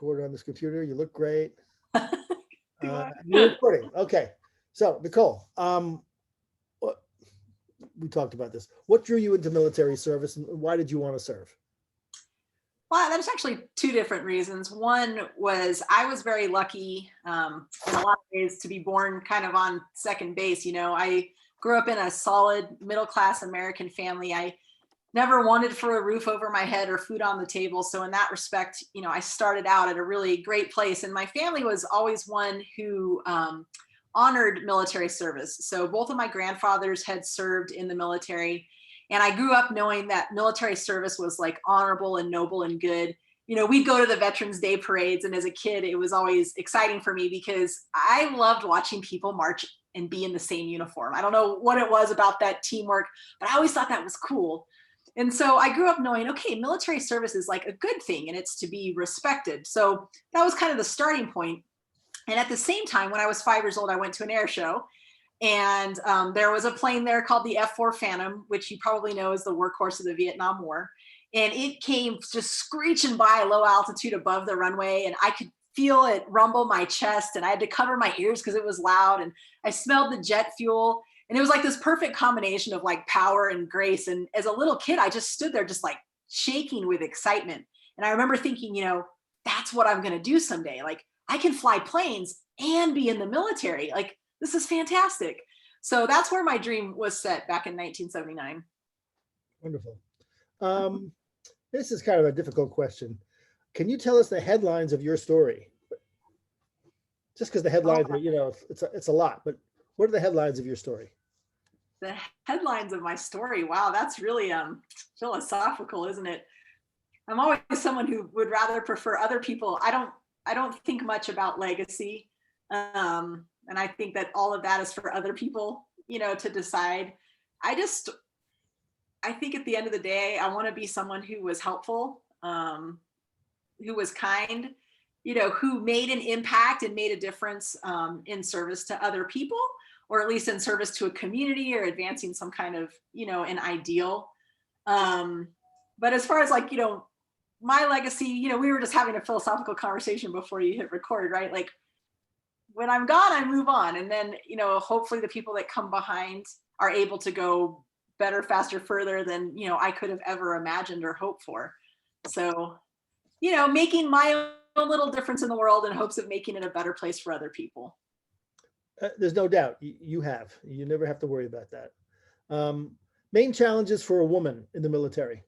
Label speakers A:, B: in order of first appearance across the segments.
A: record on this computer. You look great.
B: Do I?
A: You're recording. Okay. So Nicole, we talked about this. What drew you into military service and why did you want to serve?
B: Well, there's actually two different reasons. One was I was very lucky in a lot of ways to be born kind of on second base. I grew up in a solid middle class American family. I never wanted for a roof over my head or food on the table. So in that respect, I started out at a really great place. And my family was always one who honored military service. So both of my grandfathers had served in the military. And I grew up knowing that military service was like honorable and noble and good. We'd go to the Veterans Day parades. And as a kid, it was always exciting for me because I loved watching people march and be in the same uniform. I don't know what it was about that teamwork, but I always thought that was cool. And so I grew up knowing, okay, military service is like a good thing and it's to be respected. So that was kind of the starting point. And at the same time, when I was 5 years old, I went to an air show. And there was a plane there called the F-4 Phantom, which you probably know is the workhorse of the Vietnam War. And it came just screeching by low altitude above the runway. And I could feel it rumble my chest. And I had to cover my ears because it was loud. And I smelled the jet fuel. And it was like this perfect combination of like power and grace. And as a little kid, I just stood there just like shaking with excitement. And I remember thinking, that's what I'm going to do someday. Like I can fly planes and be in the military. Like this is fantastic. So that's where my dream was set back in 1979.
A: Wonderful. This is kind of a difficult question. Can you tell us the headlines of your story? Just because the headlines are, it's a lot, but what are the headlines of your story?
B: The headlines of my story. Wow, that's really philosophical, isn't it? I'm always someone who would rather prefer other people. I don't think much about legacy. And I think that all of that is for other people, to decide. I think at the end of the day, I want to be someone who was helpful, who was kind, who made an impact and made a difference in service to other people, or at least in service to a community or advancing some kind of, an ideal. But as far as like, my legacy, we were just having a philosophical conversation before you hit record, right? Like when I'm gone, I move on. And then, hopefully the people that come behind are able to go better, faster, further than, I could have ever imagined or hoped for. So, making my own little difference in the world in hopes of making it a better place for other people.
A: There's no doubt you never have to worry about that. Main challenges for a woman in the military.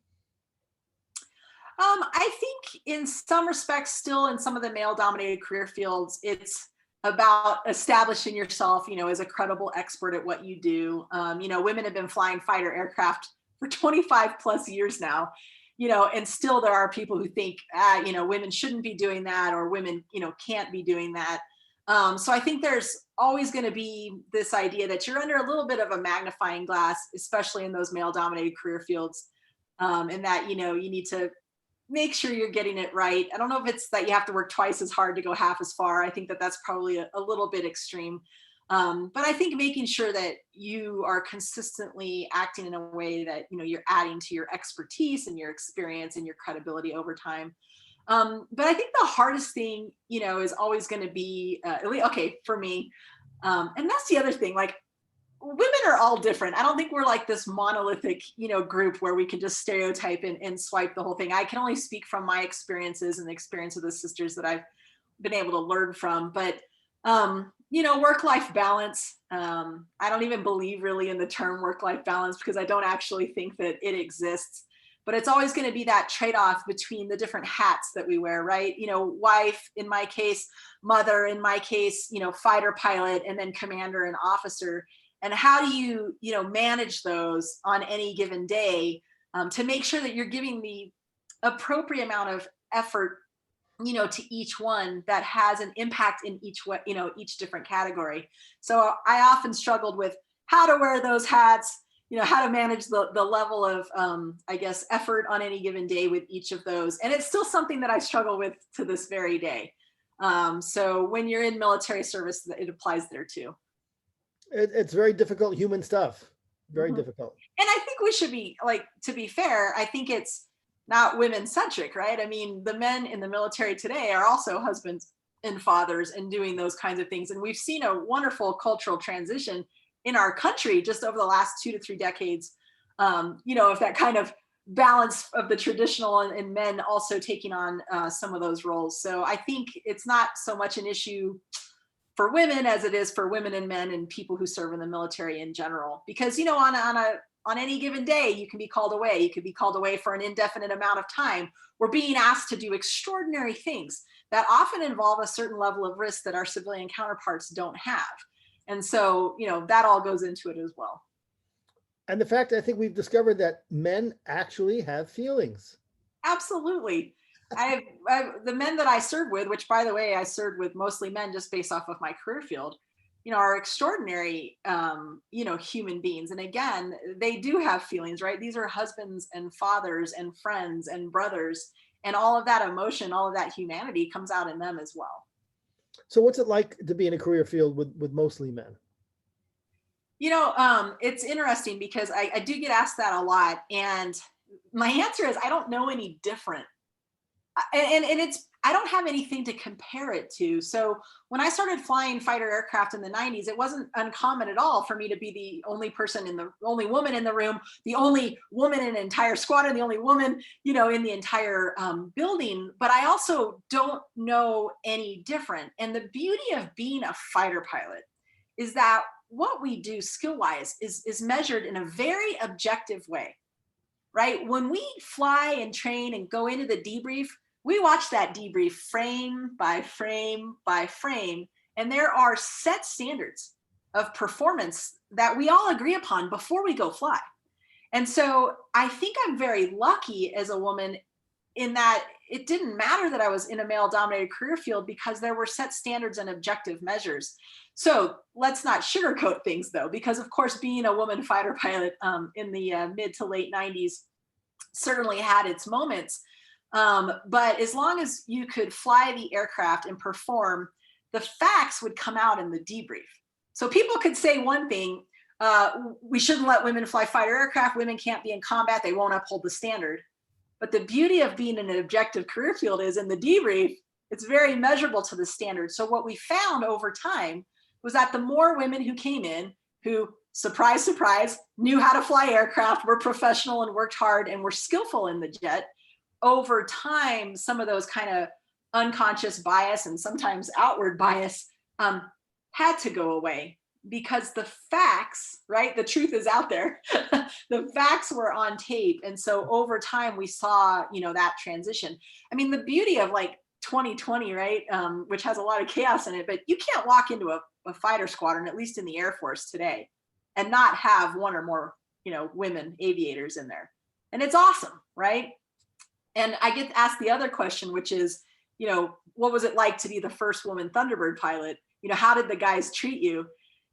B: I think in some respects, still in some of the male dominated career fields, it's about establishing yourself, as a credible expert at what you do. Women have been flying fighter aircraft for 25 plus years now, and still there are people who think, women shouldn't be doing that, or women, can't be doing that. So I think there's always going to be this idea that you're under a little bit of a magnifying glass, especially in those male dominated career fields. And that, you need to make sure you're getting it right. I don't know if it's that you have to work twice as hard to go half as far. I think that that's probably a little bit extreme. But I think making sure that you are consistently acting in a way that, you're adding to your expertise and your experience and your credibility over time. But I think the hardest thing, is always going to be, okay, for me. And that's the other thing, like women are all different. I don't think we're like this monolithic, group where we can just stereotype and swipe the whole thing. I can only speak from my experiences and the experience of the sisters that I've been able to learn from. But, work-life balance, I don't even believe really in the term work-life balance because I don't actually think that it exists. But it's always going to be that trade-off between the different hats that we wear, right? Wife, in my case, mother, in my case, fighter pilot, and then commander and officer. And how do you, manage those on any given day to make sure that you're giving the appropriate amount of effort, to each one that has an impact in each way, each different category. So I often struggled with how to wear those hats, how to manage the level of, effort on any given day with each of those. And it's still something that I struggle with to this very day. So when you're in military service, it applies there too.
A: It's very difficult human stuff. Very difficult.
B: And I think we should be to be fair, I think it's not women centric, right? I mean, the men in the military today are also husbands and fathers and doing those kinds of things. And we've seen a wonderful cultural transition in our country just over the last 2 to 3 decades, of that kind of balance of the traditional and men also taking on some of those roles. So I think it's not so much an issue for women as it is for women and men and people who serve in the military in general. Because, on any given day, you can be called away. You could be called away for an indefinite amount of time. We're being asked to do extraordinary things that often involve a certain level of risk that our civilian counterparts don't have. And so, that all goes into it as well.
A: And the fact, I think we've discovered that men actually have feelings.
B: Absolutely. The men that I served with, which by the way, I served with mostly men just based off of my career field, are extraordinary, human beings. And again, they do have feelings, right? These are husbands and fathers and friends and brothers, and all of that emotion, all of that humanity comes out in them as well.
A: So what's it like to be in a career field with mostly men?
B: It's interesting because I do get asked that a lot. And my answer is I don't know any different. And I don't have anything to compare it to. So when I started flying fighter aircraft in the 90s, it wasn't uncommon at all for me to be the only only woman in the room, the only woman in an entire squadron, the only woman, in the entire building. But I also don't know any different. And the beauty of being a fighter pilot is that what we do skill-wise is measured in a very objective way, right? When we fly and train and go into the debrief, we watch that debrief frame by frame by frame, and there are set standards of performance that we all agree upon before we go fly. And so I think I'm very lucky as a woman in that it didn't matter that I was in a male-dominated career field because there were set standards and objective measures. So let's not sugarcoat things though, because of course, being a woman fighter pilot in the mid to late 90s certainly had its moments. But as long as you could fly the aircraft and perform, the facts would come out in the debrief. So people could say one thing, we shouldn't let women fly fighter aircraft, women can't be in combat, they won't uphold the standard. But the beauty of being in an objective career field is in the debrief, it's very measurable to the standard. So what we found over time was that the more women who came in, who, surprise, surprise, knew how to fly aircraft, were professional and worked hard and were skillful in the jet, over time, some of those kind of unconscious bias and sometimes outward bias had to go away because the facts, right? The truth is out there. The facts were on tape. And so over time, we saw, that transition. I mean, the beauty of like 2020, right? Which has a lot of chaos in it, but you can't walk into a fighter squadron, at least in the Air Force today, and not have one or more, women aviators in there. And it's awesome, right? And I get asked the other question, which is, what was it like to be the first woman Thunderbird pilot? How did the guys treat you?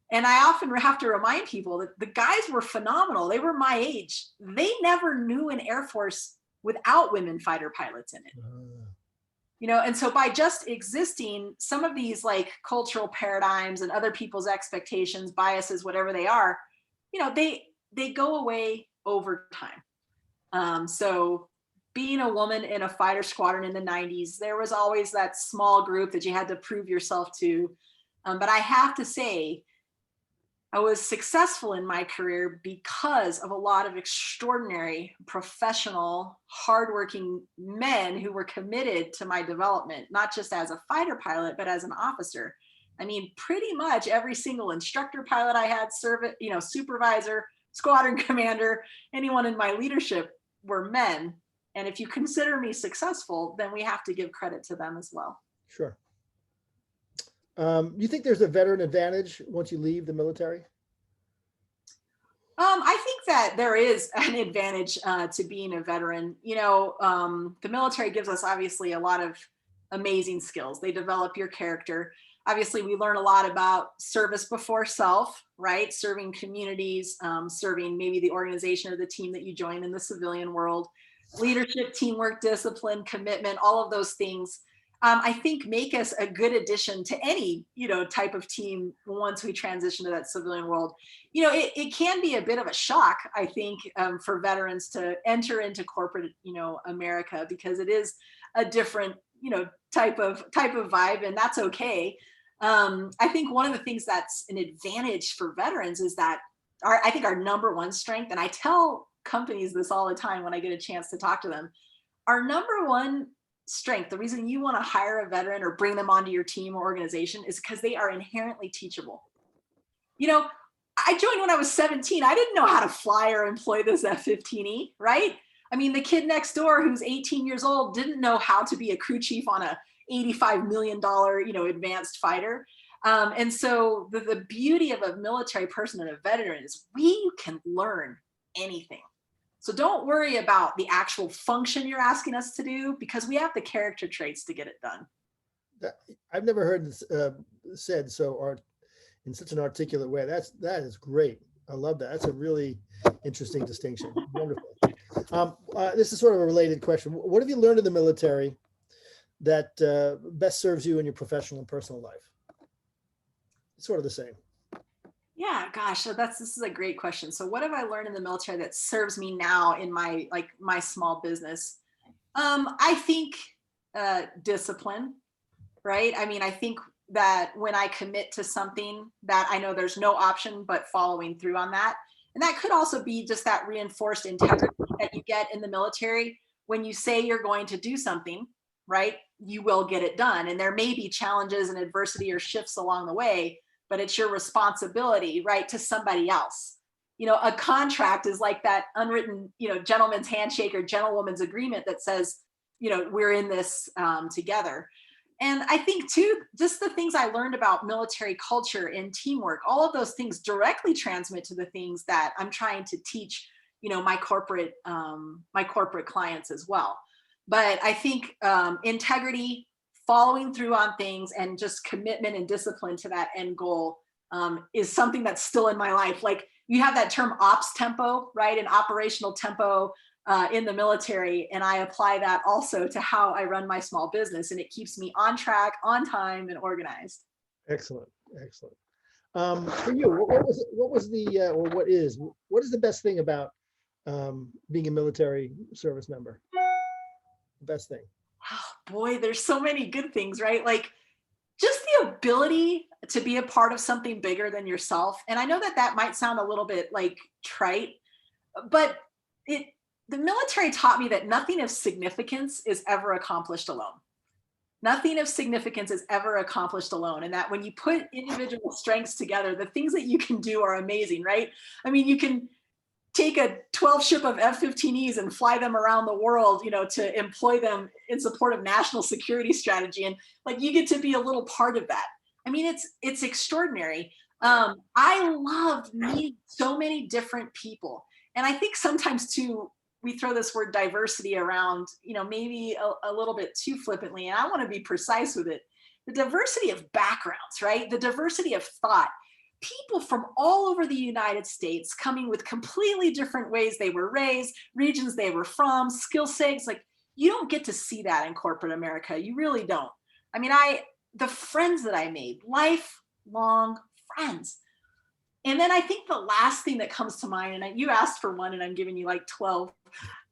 B: And I often have to remind people that the guys were phenomenal. They were my age. They never knew an Air Force without women fighter pilots in it. And so by just existing, some of these like cultural paradigms and other people's expectations, biases, whatever they are, they go away over time. So being a woman in a fighter squadron in the 90s, there was always that small group that you had to prove yourself to. But I have to say, I was successful in my career because of a lot of extraordinary, professional, hardworking men who were committed to my development, not just as a fighter pilot, but as an officer. I mean, pretty much every single instructor pilot I had, supervisor, squadron commander, anyone in my leadership were men. And if you consider me successful, then we have to give credit to them as well.
A: Sure. You think there's a veteran advantage once you leave the military?
B: I think that there is an advantage to being a veteran. The military gives us obviously a lot of amazing skills. They develop your character. Obviously, we learn a lot about service before self, right? Serving communities, serving maybe the organization or the team that you join in the civilian world, leadership, teamwork, discipline, commitment, all of those things. I think make us a good addition to any, type of team once we transition to that civilian world. It can be a bit of a shock, I think, for veterans to enter into corporate, America, because it is a different, type of vibe, and that's okay. I think one of the things that's an advantage for veterans is that I think our number one strength, and I tell companies this all the time when I get a chance to talk to them, our number one strength, the reason you want to hire a veteran or bring them onto your team or organization, is because they are inherently teachable. I joined when I was 17. I didn't know how to fly or employ this F-15E, right? I mean, the kid next door who's 18 years old didn't know how to be a crew chief on a $85 million, advanced fighter. And so the beauty of a military person and a veteran is we can learn anything. So don't worry about the actual function you're asking us to do, because we have the character traits to get it done.
A: I've never heard this said so, or in such an articulate way. That is great. I love that. That's a really interesting distinction. Wonderful. This is sort of a related question. What have you learned in the military that best serves you in your professional and personal life? It's sort of the same.
B: Yeah, gosh, so this is a great question. So what have I learned in the military that serves me now in my small business? I think discipline, right? I mean, I think that when I commit to something, that I know there's no option but following through on that. And that could also be just that reinforced integrity that you get in the military. When you say you're going to do something, right, you will get it done. And there may be challenges and adversity or shifts along the way, but it's your responsibility, right, to somebody else. A contract is like that unwritten, gentleman's handshake or gentlewoman's agreement that says, we're in this together. And I think too, just the things I learned about military culture and teamwork, all of those things directly transmit to the things that I'm trying to teach, my corporate clients as well. But I think integrity, following through on things, and just commitment and discipline to that end goal is something that's still in my life. Like, you have that term ops tempo, right? And operational tempo in the military. And I apply that also to how I run my small business, and it keeps me on track, on time, and organized.
A: Excellent. Excellent. For you, what is the best thing about being a military service member? The best thing.
B: Oh, boy, there's so many good things, right? Like, just the ability to be a part of something bigger than yourself. And I know that might sound a little bit like trite, but the military taught me that nothing of significance is ever accomplished alone. Nothing of significance is ever accomplished alone. And that when you put individual strengths together, the things that you can do are amazing, right? I mean, you can take a 12 ship of F-15Es and fly them around the world, to employ them in support of national security strategy. And you get to be a little part of that. I mean, it's extraordinary. I loved meeting so many different people. And I think sometimes too, we throw this word diversity around, maybe a little bit too flippantly. And I want to be precise with it. The diversity of backgrounds, right? The diversity of thought. People from all over the United States coming with completely different ways they were raised, regions they were from, skill sets. You don't get to see that in corporate America. You really don't. I mean, the friends that I made, lifelong friends. And then I think the last thing that comes to mind, and you asked for one and I'm giving you 12.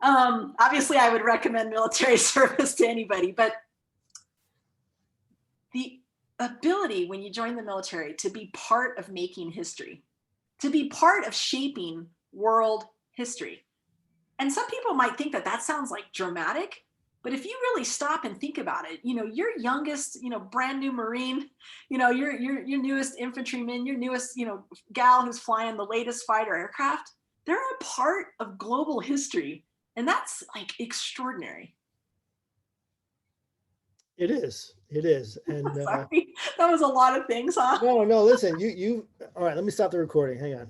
B: Obviously I would recommend military service to anybody, but the ability when you join the military to be part of making history, to be part of shaping world history. And some people might think that sounds dramatic, but if you really stop and think about it, your youngest, brand new Marine, your newest infantryman, your newest, gal who's flying the latest fighter aircraft, they're a part of global history. And that's extraordinary.
A: It is. And
B: sorry, that was a lot of things, huh?
A: no, listen, you, all right, let me stop the recording. Hang on.